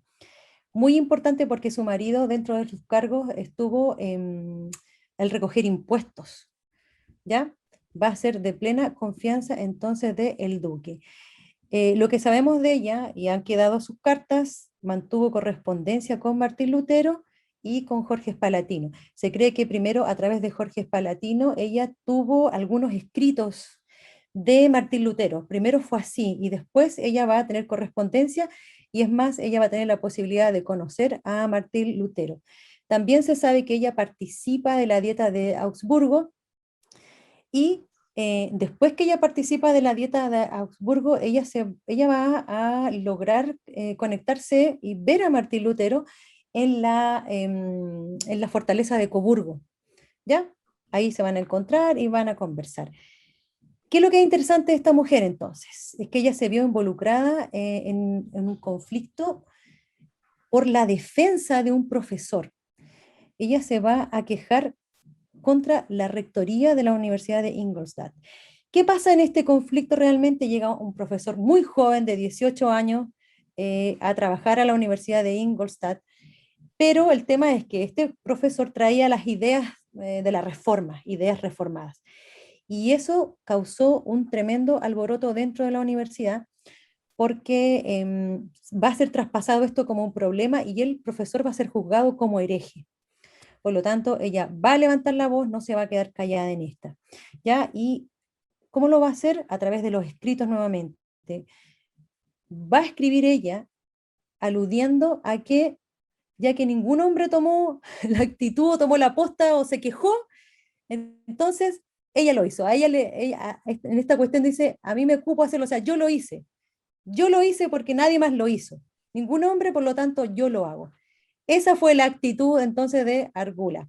Muy importante porque su marido dentro de sus cargos estuvo en el recoger impuestos, ¿ya? Va a ser de plena confianza entonces del duque. Lo que sabemos de ella, y han quedado sus cartas, mantuvo correspondencia con Martín Lutero y con Jorge Spalatino. Se cree que primero a través de Jorge Spalatino ella tuvo algunos escritos de Martín Lutero. Primero fue así y después ella va a tener correspondencia y es más, ella va a tener la posibilidad de conocer a Martín Lutero. También se sabe que ella participa de la Dieta de Augsburgo y después que ella participa de la Dieta de Augsburgo, ella va a lograr conectarse y ver a Martín Lutero en la fortaleza de Coburgo, ¿ya? Ahí se van a encontrar y van a conversar. ¿Qué es lo que es interesante de esta mujer entonces? Es que ella se vio involucrada en un conflicto por la defensa de un profesor. Ella se va a quejar contra la rectoría de la Universidad de Ingolstadt. ¿Qué pasa en este conflicto realmente? Llega un profesor muy joven, de 18 años, a trabajar a la Universidad de Ingolstadt, pero el tema es que este profesor traía las ideas de la reforma, ideas reformadas. Y eso causó un tremendo alboroto dentro de la universidad porque va a ser traspasado esto como un problema y el profesor va a ser juzgado como hereje. Por lo tanto, ella va a levantar la voz, no se va a quedar callada en esta. ¿Ya? ¿Y cómo lo va a hacer? A través de los escritos nuevamente. Va a escribir ella aludiendo a que, ya que ningún hombre tomó la actitud o tomó la posta o se quejó, entonces ella lo hizo. En esta cuestión dice, a mí me cupo hacerlo, o sea, yo lo hice. Yo lo hice porque nadie más lo hizo. Ningún hombre, por lo tanto, yo lo hago. Esa fue la actitud entonces de Argula.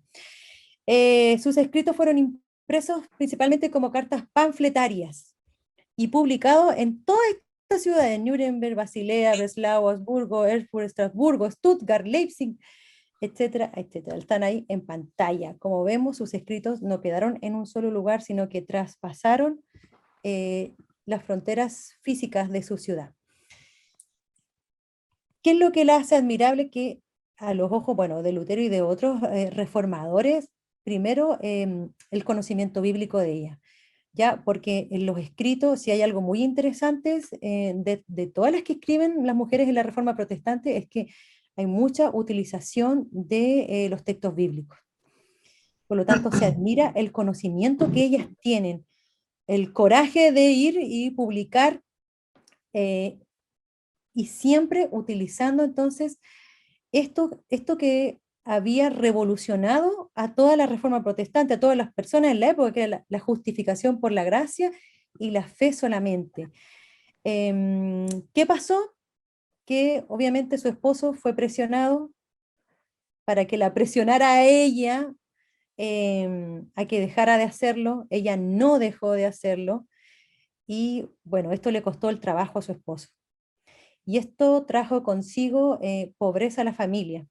Sus escritos fueron impresos principalmente como cartas panfletarias y publicados en todas estas ciudades: Nuremberg, Basilea, Breslau, Augsburgo, Erfurt, Estrasburgo, Stuttgart, Leipzig, etcétera, etcétera. Están ahí en pantalla. Como vemos, sus escritos no quedaron en un solo lugar, sino que traspasaron las fronteras físicas de su ciudad. ¿Qué es lo que la hace admirable? Que a los ojos, bueno, de Lutero y de otros reformadores, primero el conocimiento bíblico de ella, ¿ya? Porque en los escritos, si hay algo muy interesante de todas las que escriben las mujeres en la Reforma Protestante, es que hay mucha utilización de los textos bíblicos. Por lo tanto, se admira el conocimiento que ellas tienen, el coraje de ir y publicar y siempre utilizando entonces esto que había revolucionado a toda la Reforma Protestante, a todas las personas en la época, que era la justificación por la gracia y la fe solamente. ¿Qué pasó? Que obviamente su esposo fue presionado para que la presionara a ella a que dejara de hacerlo. Ella no dejó de hacerlo y bueno, esto le costó el trabajo a su esposo. Y esto trajo consigo pobreza a la familia.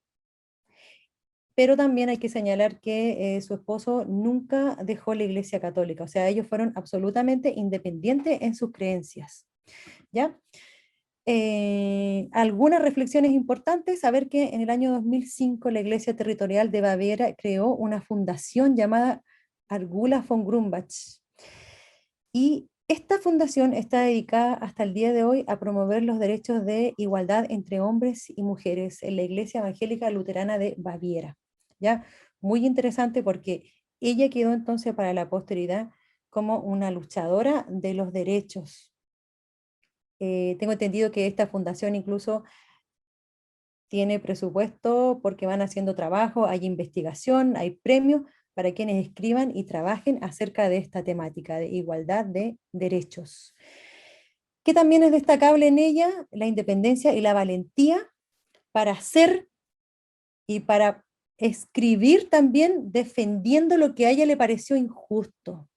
Pero también hay que señalar que su esposo nunca dejó la Iglesia Católica, o sea, ellos fueron absolutamente independientes en sus creencias. ¿Ya? Algunas reflexiones importantes: saber que en el año 2005 la Iglesia Territorial de Baviera creó una fundación llamada Argula von Grumbach. Y esta fundación está dedicada hasta el día de hoy a promover los derechos de igualdad entre hombres y mujeres en la Iglesia Evangélica Luterana de Baviera. ¿Ya? Muy interesante porque ella quedó entonces para la posteridad como una luchadora de los derechos. Tengo entendido que esta fundación incluso tiene presupuesto porque van haciendo trabajo, hay investigación, hay premios para quienes escriban y trabajen acerca de esta temática de igualdad de derechos. Que también es destacable en ella la independencia y la valentía para hacer y para escribir también defendiendo lo que a ella le pareció injusto,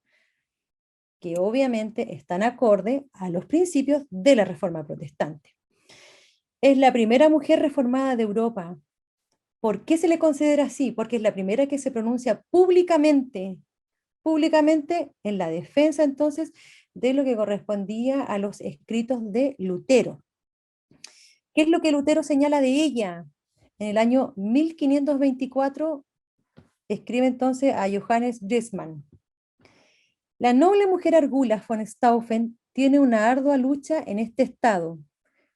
que obviamente están acorde a los principios de la Reforma Protestante. Es la primera mujer reformada de Europa. ¿Por qué se le considera así? Porque es la primera que se pronuncia públicamente en la defensa entonces de lo que correspondía a los escritos de Lutero. ¿Qué es lo que Lutero señala de ella? En el año 1524 escribe entonces a Johannes Dresman. La noble mujer Argula von Stauffen tiene una ardua lucha en este estado,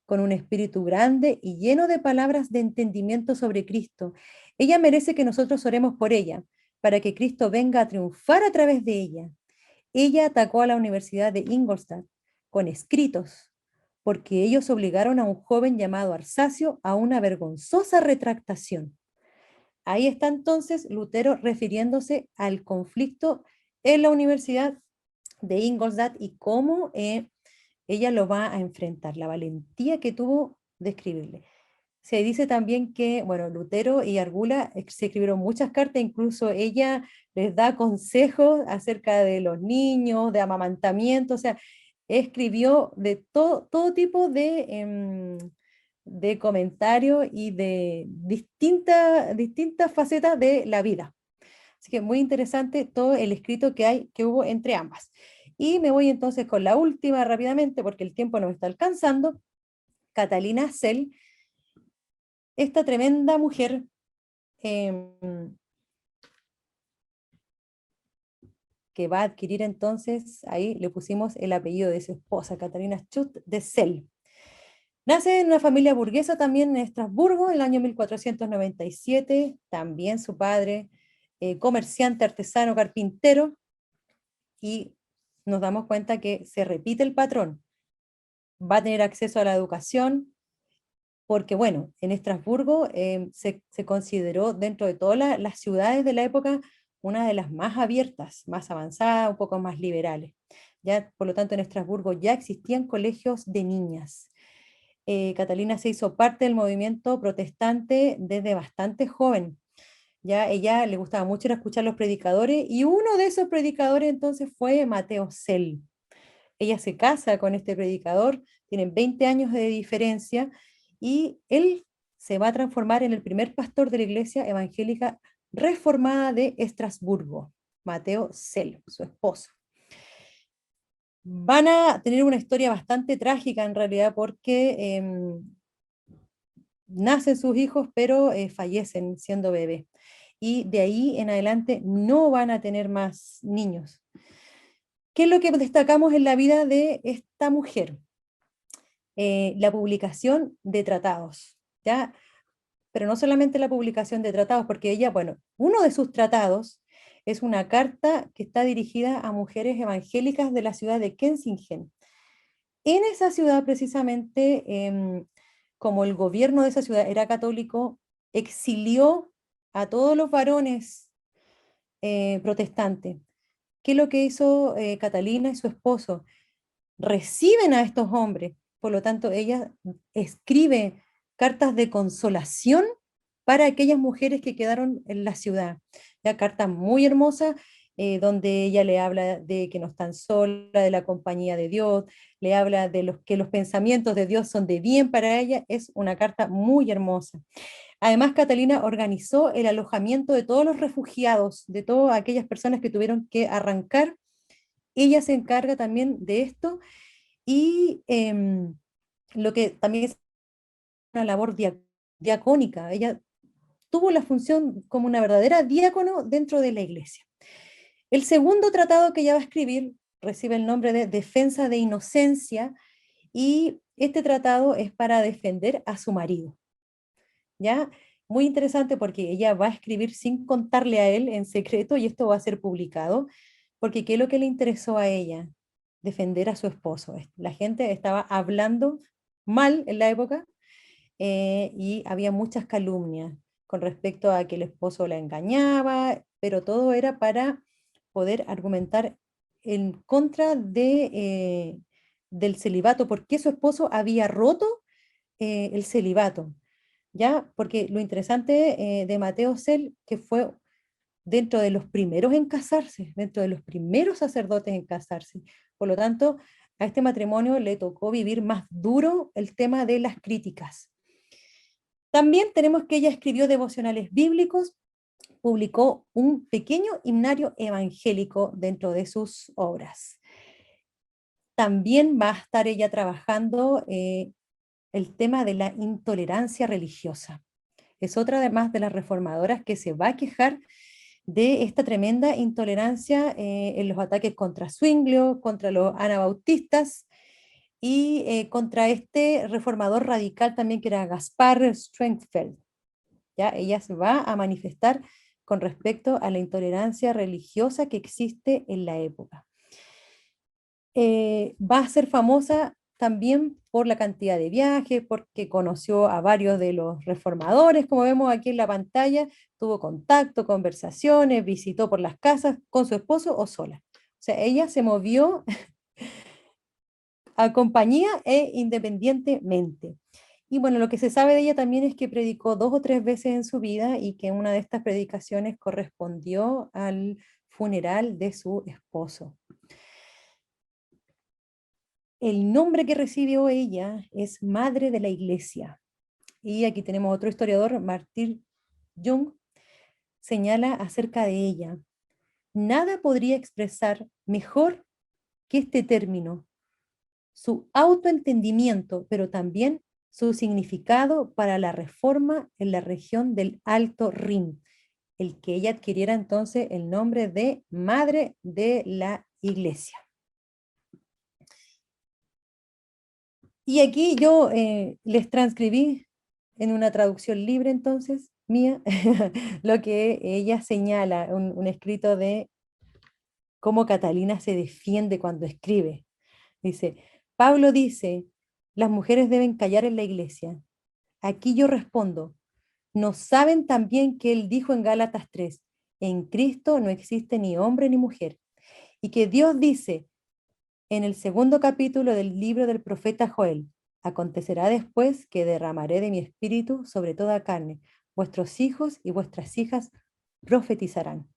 con un espíritu grande y lleno de palabras de entendimiento sobre Cristo. Ella merece que nosotros oremos por ella, para que Cristo venga a triunfar a través de ella. Ella atacó a la Universidad de Ingolstadt con escritos, porque ellos obligaron a un joven llamado Arsacio a una vergonzosa retractación. Ahí está entonces Lutero refiriéndose al conflicto en la Universidad de Ingolstadt y cómo ella lo va a enfrentar, la valentía que tuvo de escribirle. Se dice también que, bueno, Lutero y Argula se escribieron muchas cartas, incluso ella les da consejos acerca de los niños, de amamantamiento, o sea, escribió de todo tipo de comentarios y de distintas facetas de la vida. Así que muy interesante todo el escrito que hubo entre ambas. Y me voy entonces con la última rápidamente, porque el tiempo nos está alcanzando. Catalina Zell, esta tremenda mujer que va a adquirir entonces, ahí le pusimos el apellido de su esposa, Catalina Schutt de Zell. Nace en una familia burguesa también en Estrasburgo en el año 1497, también su padre, comerciante, artesano, carpintero, y nos damos cuenta que se repite el patrón. Va a tener acceso a la educación, porque bueno, en Estrasburgo se consideró dentro de todas las ciudades de la época una de las más abiertas, más avanzadas, un poco más liberales. Ya, por lo tanto, en Estrasburgo ya existían colegios de niñas. Catalina se hizo parte del movimiento protestante desde bastante joven. Ya ella le gustaba mucho ir a escuchar los predicadores y uno de esos predicadores entonces fue Mateo Zell. Ella se casa con este predicador, tienen 20 años de diferencia y él se va a transformar en el primer pastor de la iglesia evangélica reformada de Estrasburgo, Mateo Zell, su esposo. Van a tener una historia bastante trágica en realidad porque nacen sus hijos pero fallecen siendo bebés y de ahí en adelante no van a tener más niños. ¿Qué es lo que destacamos en la vida de esta mujer? La publicación de tratados, ¿ya? Pero no solamente la publicación de tratados, porque ella, bueno, uno de sus tratados es una carta que está dirigida a mujeres evangélicas de la ciudad de Kensington. En esa ciudad, precisamente, como el gobierno de esa ciudad era católico, exilió a todos los varones protestantes. ¿Qué es lo que hizo Catalina y su esposo? Reciben a estos hombres, por lo tanto, ella escribe cartas de consolación para aquellas mujeres que quedaron en la ciudad. Ya cartas muy hermosas, donde ella le habla de que no están solas, de la compañía de Dios, le habla de que los pensamientos de Dios son de bien para ella, es una carta muy hermosa. Además, Catalina organizó el alojamiento de todos los refugiados, de todas aquellas personas que tuvieron que arrancar. Ella se encarga también de esto y lo que también es una labor diacónica. Ella tuvo la función como una verdadera diácono dentro de la iglesia. El segundo tratado que ella va a escribir recibe el nombre de Defensa de Inocencia y este tratado es para defender a su marido. ¿Ya? Muy interesante porque ella va a escribir sin contarle a él en secreto y esto va a ser publicado, porque ¿qué es lo que le interesó a ella? Defender a su esposo. La gente estaba hablando mal en la época y había muchas calumnias con respecto a que el esposo la engañaba, pero todo era para poder argumentar en contra del celibato, porque su esposo había roto el celibato. ¿Ya? Porque lo interesante de Mateo Zell, que fue dentro de los primeros en casarse, dentro de los primeros sacerdotes en casarse. Por lo tanto, a este matrimonio le tocó vivir más duro el tema de las críticas. También tenemos que ella escribió devocionales bíblicos, publicó un pequeño himnario evangélico dentro de sus obras. También va a estar ella trabajando el tema de la intolerancia religiosa. Es otra además de las reformadoras que se va a quejar de esta tremenda intolerancia en los ataques contra Zwinglio, contra los anabautistas y contra este reformador radical también que era Gaspar Strengfeld. ¿Ya? Ella se va a manifestar con respecto a la intolerancia religiosa que existe en la época. Va a ser famosa también por la cantidad de viajes, porque conoció a varios de los reformadores, como vemos aquí en la pantalla, tuvo contacto, conversaciones, visitó por las casas con su esposo o sola. O sea, ella se movió a compañía e independientemente. Y bueno, lo que se sabe de ella también es que predicó 2 o 3 veces en su vida y que una de estas predicaciones correspondió al funeral de su esposo. El nombre que recibió ella es Madre de la Iglesia. Y aquí tenemos otro historiador, Martin Jung, señala acerca de ella. Nada podría expresar mejor que este término, su autoentendimiento, pero también su significado para la reforma en la región del Alto Rin, el que ella adquiriera entonces el nombre de Madre de la Iglesia. Y aquí yo les transcribí en una traducción libre entonces, mía, lo que ella señala, un escrito de cómo Catalina se defiende cuando escribe. Dice, Pablo dice, las mujeres deben callar en la iglesia. Aquí yo respondo, ¿no saben también que él dijo en Gálatas 3, en Cristo no existe ni hombre ni mujer? Y que Dios dice en el 2º capítulo del libro del profeta Joel, acontecerá después que derramaré de mi espíritu sobre toda carne, vuestros hijos y vuestras hijas profetizarán.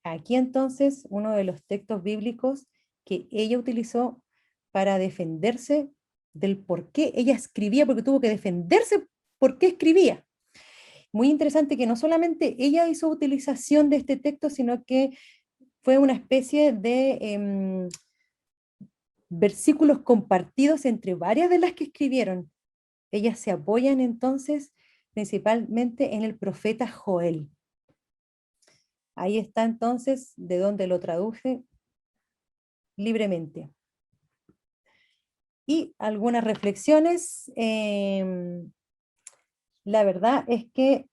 Aquí entonces uno de los textos bíblicos que ella utilizó para defenderse del por qué ella escribía, porque tuvo que defenderse por qué escribía. Muy interesante que no solamente ella hizo utilización de este texto, sino que fue una especie de versículos compartidos entre varias de las que escribieron. Ellas se apoyan entonces principalmente en el profeta Joel. Ahí está entonces de donde lo traduje libremente. Y algunas reflexiones. La verdad es que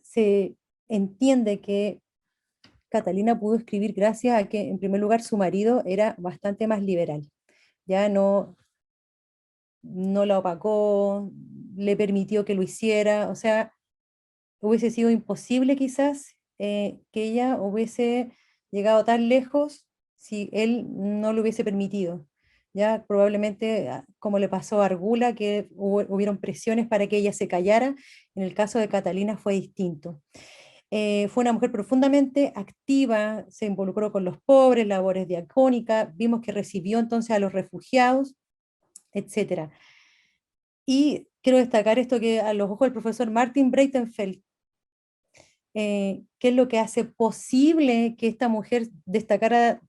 se entiende que Catalina pudo escribir gracias a que, en primer lugar, su marido era bastante más liberal. Ya no la opacó, le permitió que lo hiciera, o sea, hubiese sido imposible quizás que ella hubiese llegado tan lejos si él no lo hubiese permitido. Ya probablemente, como le pasó a Argula, que hubieron presiones para que ella se callara, en el caso de Catalina fue distinto. Fue una mujer profundamente activa, se involucró con los pobres, labores diacónicas, vimos que recibió entonces a los refugiados, etc. Y quiero destacar esto que a los ojos del profesor Martin Breitenfeld, ¿qué es lo que hace posible que esta mujer destacara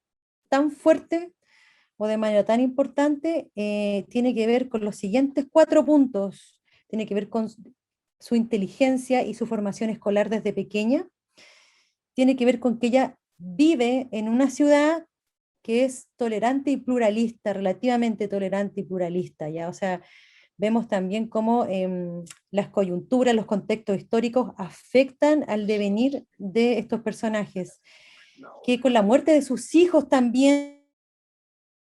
tan fuerte o de manera tan importante? Tiene que ver con los siguientes 4 puntos. Tiene que ver con su inteligencia y su formación escolar desde pequeña. Tiene que ver con que ella vive en una ciudad que es tolerante y pluralista, relativamente tolerante y pluralista, ¿ya? O sea, vemos también cómo las coyunturas, los contextos históricos afectan al devenir de estos personajes, que con la muerte de sus hijos también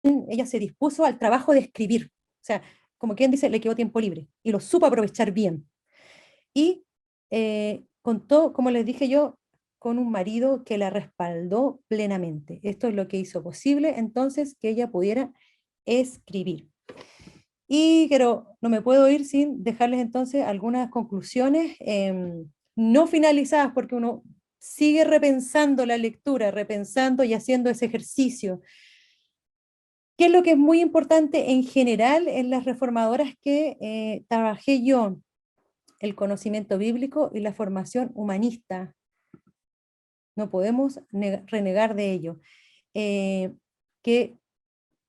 ella se dispuso al trabajo de escribir, o sea, como quien dice, le quedó tiempo libre y lo supo aprovechar bien. Y contó, como les dije yo, con un marido que la respaldó plenamente. Esto es lo que hizo posible entonces que ella pudiera escribir. Y pero no me puedo ir sin dejarles entonces algunas conclusiones no finalizadas, porque uno sigue repensando la lectura, repensando y haciendo ese ejercicio. ¿Qué es lo que es muy importante en general en las reformadoras que trabajé yo? El conocimiento bíblico y la formación humanista. No podemos renegar de ello. Que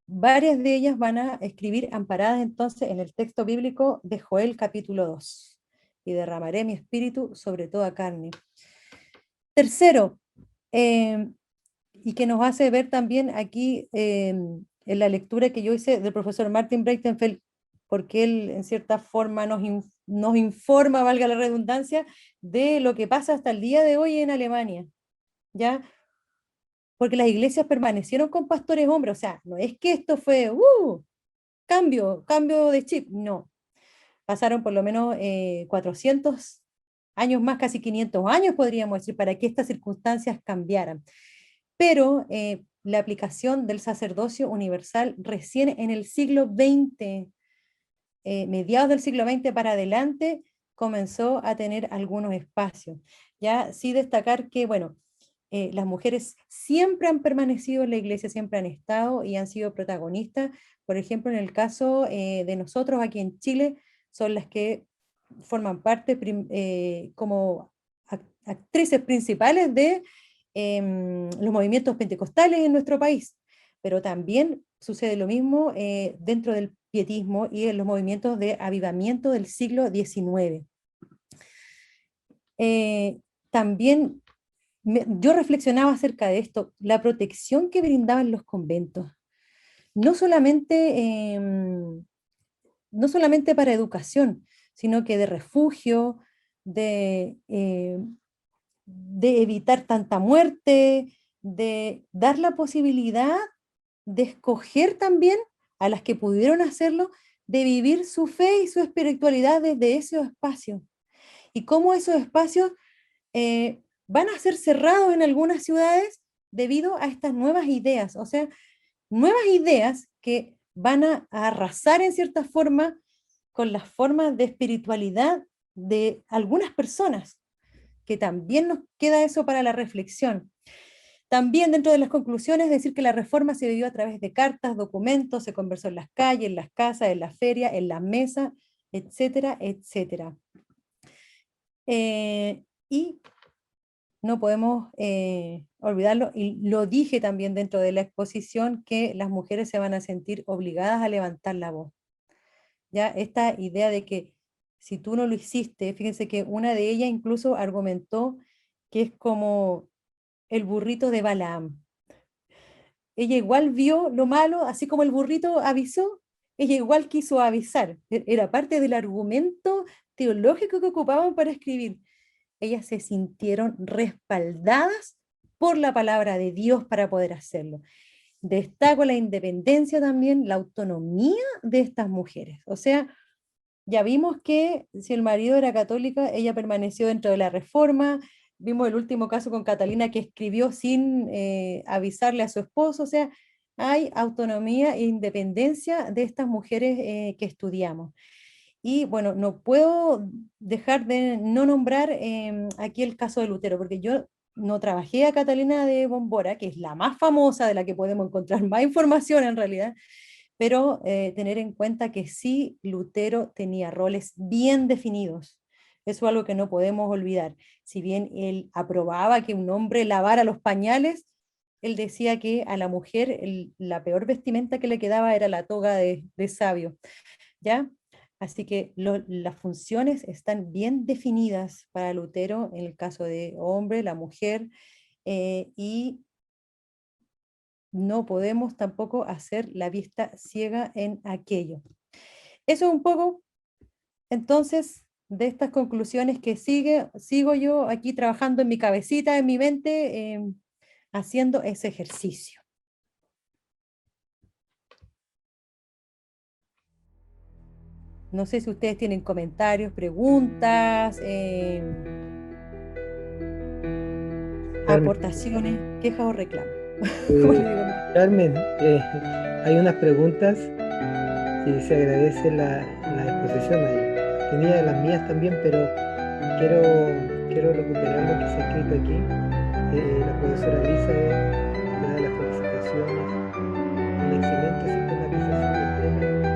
varias de ellas van a escribir amparadas entonces en el texto bíblico de Joel capítulo 2. Y derramaré mi espíritu sobre toda carne. Tercero, y que nos hace ver también aquí en la lectura que yo hice del profesor Martin Breitenfeld, porque él en cierta forma nos informa, valga la redundancia, de lo que pasa hasta el día de hoy en Alemania, ¿ya? Porque las iglesias permanecieron con pastores hombres, o sea, no es que esto fue, cambio de chip, no. Pasaron por lo menos 400 años más, casi 500 años podríamos decir, para que estas circunstancias cambiaran. Pero la aplicación del sacerdocio universal recién en el siglo XX, mediados del siglo XX para adelante, comenzó a tener algunos espacios. Ya sí destacar que, bueno, las mujeres siempre han permanecido en la iglesia, siempre han estado y han sido protagonistas. Por ejemplo, en el caso de nosotros aquí en Chile, son las que forman parte como actrices principales de los movimientos pentecostales en nuestro país, pero también sucede lo mismo dentro del pietismo y en los movimientos de avivamiento del siglo XIX. También yo reflexionaba acerca de esto, la protección que brindaban los conventos, no solamente, no solamente para educación, sino que de refugio, de evitar tanta muerte, de dar la posibilidad de escoger también a las que pudieron hacerlo, de vivir su fe y su espiritualidad desde esos espacios. Y cómo esos espacios van a ser cerrados en algunas ciudades debido a estas nuevas ideas, o sea, nuevas ideas que van a arrasar en cierta forma con las formas de espiritualidad de algunas personas, que también nos queda eso para la reflexión. También dentro de las conclusiones decir que la reforma se vivió a través de cartas, documentos, se conversó en las calles, en las casas, en las ferias, en las mesas, etcétera, etcétera. Y no podemos olvidarlo, y lo dije también dentro de la exposición, que las mujeres se van a sentir obligadas a levantar la voz. Ya esta idea de que si tú no lo hiciste, fíjense que una de ellas incluso argumentó que es como el burrito de Balaam. Ella igual vio lo malo, así como el burrito avisó, ella igual quiso avisar. Era parte del argumento teológico que ocupaban para escribir. Ellas se sintieron respaldadas por la palabra de Dios para poder hacerlo. Destaco la independencia también, la autonomía de estas mujeres. O sea, ya vimos que si el marido era católica, ella permaneció dentro de la reforma. Vimos el último caso con Catalina, que escribió sin avisarle a su esposo. O sea, hay autonomía e independencia de estas mujeres que estudiamos. Y bueno, no puedo dejar de no nombrar aquí el caso de Lutero, porque yo no trabajé a Catalina de Bombora, que es la más famosa, de la que podemos encontrar más información en realidad, pero tener en cuenta que sí, Lutero tenía roles bien definidos. Eso es algo que no podemos olvidar. Si bien él aprobaba que un hombre lavara los pañales, él decía que a la mujer la peor vestimenta que le quedaba era la toga de sabio, ¿ya? Así que las funciones están bien definidas para Lutero en el caso de hombre, la mujer, y no podemos tampoco hacer la vista ciega en aquello. Eso es un poco, entonces, de estas conclusiones que sigo yo aquí trabajando en mi cabecita, en mi mente, haciendo ese ejercicio. No sé si ustedes tienen comentarios, preguntas, aportaciones, quejas o reclamos. Como le digo a mi- Carmen, hay unas preguntas y se agradece la exposición ahí. Tenía las mías también, pero quiero quiero recuperar lo que se ha escrito aquí. La profesora Elizabeth te da las felicitaciones. Un excelente sistematización del tema.